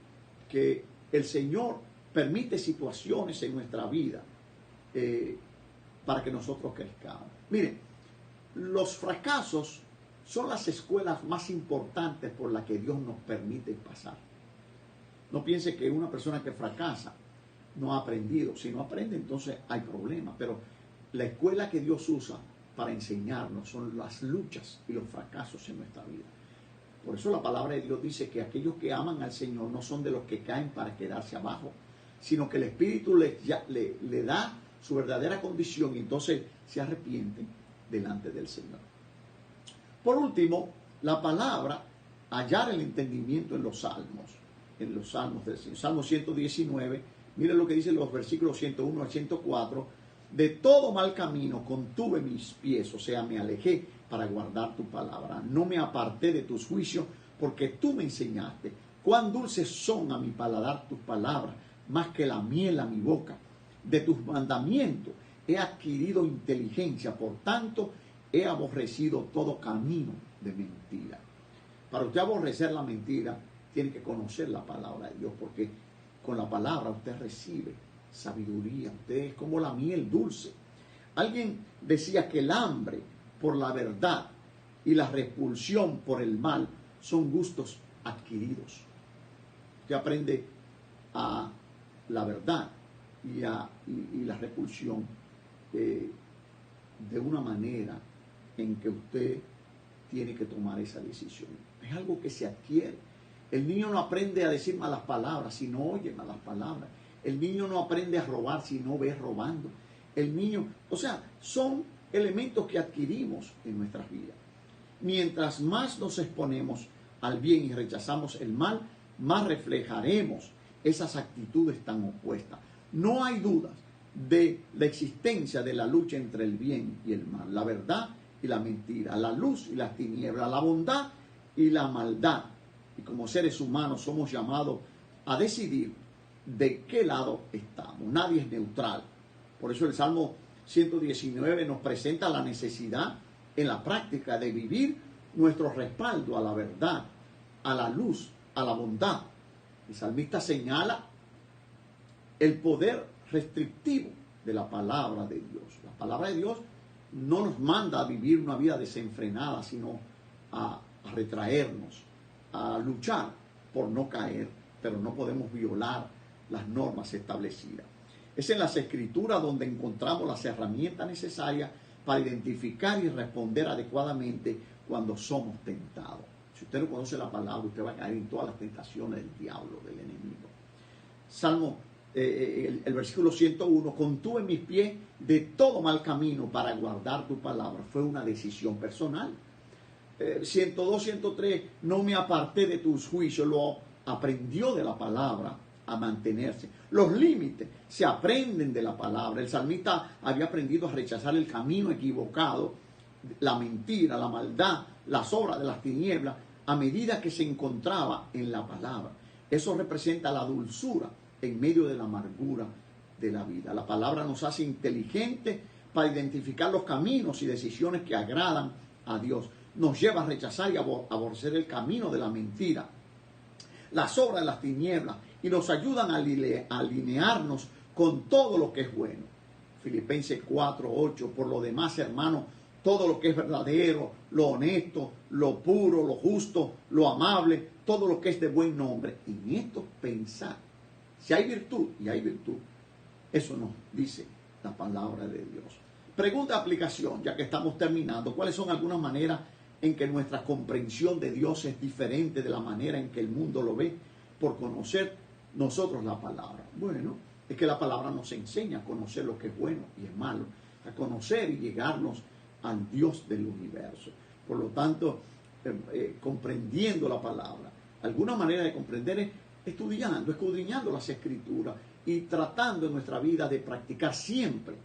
que el Señor permite situaciones en nuestra vida para que nosotros crezcamos. Miren, los fracasos son las escuelas más importantes por las que Dios nos permite pasar. No piense que una persona que fracasa no ha aprendido. Si no aprende, entonces hay problemas. Pero la escuela que Dios usa para enseñarnos son las luchas y los fracasos en nuestra vida. Por eso la palabra de Dios dice que aquellos que aman al Señor no son de los que caen para quedarse abajo, sino que el Espíritu le da su verdadera condición y entonces se arrepienten delante del Señor. Por último, la palabra, hallar el entendimiento en los salmos del Señor. Salmo 119, mire lo que dice los versículos 101 al 104, de todo mal camino contuve mis pies, o sea, me alejé para guardar tu palabra. No me aparté de tus juicios, porque tú me enseñaste. Cuán dulces son a mi paladar tus palabras, más que la miel a mi boca. De tus mandamientos he adquirido inteligencia, por tanto he aborrecido todo camino de mentira. Para usted aborrecer la mentira, tiene que conocer la palabra de Dios, porque con la palabra usted recibe sabiduría. Usted es como la miel dulce. Alguien decía que el hambre por la verdad y la repulsión por el mal son gustos adquiridos. Usted aprende a la verdad y la repulsión de una manera en que usted tiene que tomar esa decisión. Es algo que se adquiere. El niño no aprende a decir malas palabras si no oye malas palabras. El niño no aprende a robar si no ve robando. El niño, o sea, son elementos que adquirimos en nuestras vidas. Mientras más nos exponemos al bien y rechazamos el mal, más reflejaremos esas actitudes tan opuestas. No hay dudas de la existencia de la lucha entre el bien y el mal, la verdad y la mentira, la luz y las tinieblas, la bondad y la maldad. Y como seres humanos somos llamados a decidir de qué lado estamos. Nadie es neutral. Por eso el Salmo 119 nos presenta la necesidad en la práctica de vivir nuestro respaldo a la verdad, a la luz, a la bondad. El salmista señala el poder restrictivo de la palabra de Dios. La palabra de Dios no nos manda a vivir una vida desenfrenada, sino a retraernos, a luchar por no caer, pero no podemos violar las normas establecidas. Es en las Escrituras donde encontramos las herramientas necesarias para identificar y responder adecuadamente cuando somos tentados. Si usted no conoce la palabra, usted va a caer en todas las tentaciones del diablo, del enemigo. Salmo, el versículo 101, contuve mis pies de todo mal camino para guardar tu palabra. Fue una decisión personal. 102, 103, no me aparté de tus juicios, lo aprendió de la palabra a mantenerse. Los límites se aprenden de la palabra. El salmista había aprendido a rechazar el camino equivocado, la mentira, la maldad, las obras de las tinieblas, a medida que se encontraba en la palabra. Eso representa la dulzura en medio de la amargura de la vida. La palabra nos hace inteligentes para identificar los caminos y decisiones que agradan a Dios. Nos lleva a rechazar y aborrecer el camino de la mentira, las obras de las tinieblas, y nos ayudan a alinearnos con todo lo que es bueno. Filipenses 4:8, por lo demás, hermanos, todo lo que es verdadero, lo honesto, lo puro, lo justo, lo amable, todo lo que es de buen nombre, en esto pensar. Si hay virtud, y hay virtud, eso nos dice la palabra de Dios. Pregunta de aplicación, ya que estamos terminando, ¿cuáles son algunas maneras en que nuestra comprensión de Dios es diferente de la manera en que el mundo lo ve por conocer nosotros la palabra? Bueno, es que la palabra nos enseña a conocer lo que es bueno y es malo, a conocer y llegarnos al Dios del universo. Por lo tanto, comprendiendo la palabra, alguna manera de comprender es escudriñando las Escrituras y tratando en nuestra vida de practicar siempre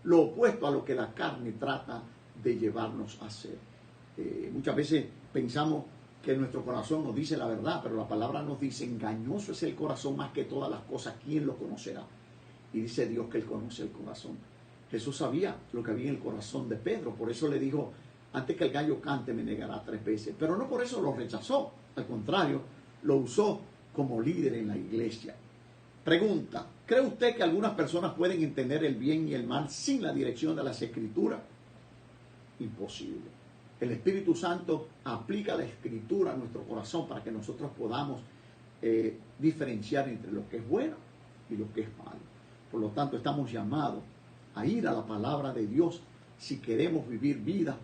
lo opuesto a lo que la carne trata de llevarnos a hacer. Muchas veces pensamos que nuestro corazón nos dice la verdad, pero la palabra nos dice, engañoso es el corazón más que todas las cosas, ¿quién lo conocerá? Y dice Dios que Él conoce el corazón. Jesús sabía lo que había en el corazón de Pedro, por eso le dijo, antes que el gallo cante me negará 3 veces, pero no por eso lo rechazó, al contrario, lo usó como líder en la iglesia. Pregunta, ¿cree usted que algunas personas pueden entender el bien y el mal sin la dirección de las Escrituras? Imposible. El Espíritu Santo aplica la Escritura a nuestro corazón para que nosotros podamos diferenciar entre lo que es bueno y lo que es malo. Por lo tanto, estamos llamados a ir a la palabra de Dios si queremos vivir vida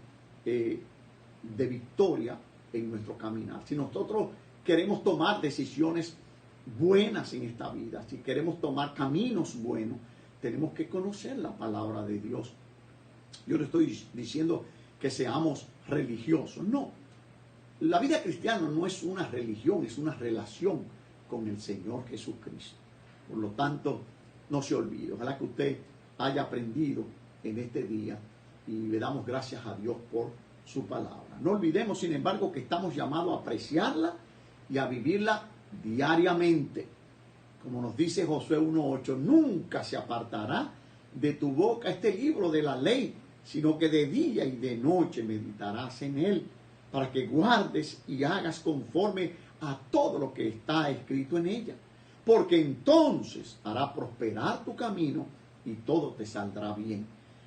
de victoria en nuestro caminar. Si nosotros queremos tomar decisiones buenas en esta vida, si queremos tomar caminos buenos, tenemos que conocer la palabra de Dios. Yo no estoy diciendo que seamos religiosos, no. La vida cristiana no es una religión, es una relación con el Señor Jesucristo. Por lo tanto, no se olvide. Ojalá que usted haya aprendido en este día y le damos gracias a Dios por su palabra. No olvidemos, sin embargo, que estamos llamados a apreciarla y a vivirla diariamente. Como nos dice Josué 1:8, nunca se apartará de tu boca este libro de la ley, sino que de día y de noche meditarás en él, para que guardes y hagas conforme a todo lo que está escrito en ella. Porque entonces hará prosperar tu camino y todo te saldrá bien.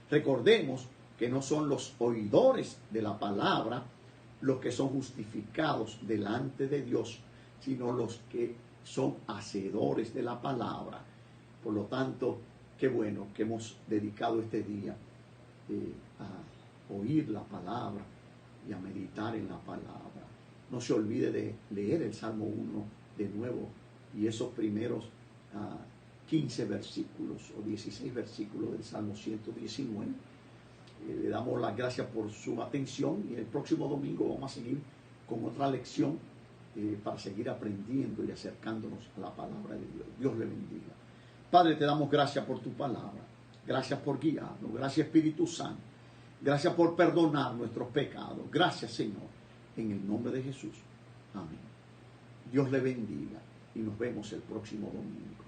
Recordemos que no son los oidores de la palabra los que son justificados delante de Dios, sino los que son hacedores de la palabra. Por lo tanto, qué bueno que hemos dedicado este día a oír la palabra y a meditar en la palabra. No se olvide de leer el Salmo 1 de nuevo y esos primeros 15 versículos o 16 versículos del Salmo 119. Le damos las gracias por su atención y el próximo domingo vamos a seguir con otra lección para seguir aprendiendo y acercándonos a la palabra de Dios. Dios le bendiga. Padre, te damos gracias por tu palabra. Gracias por guiarnos. Gracias, Espíritu Santo. Gracias por perdonar nuestros pecados. Gracias, Señor. En el nombre de Jesús. Amén. Dios le bendiga y nos vemos el próximo domingo.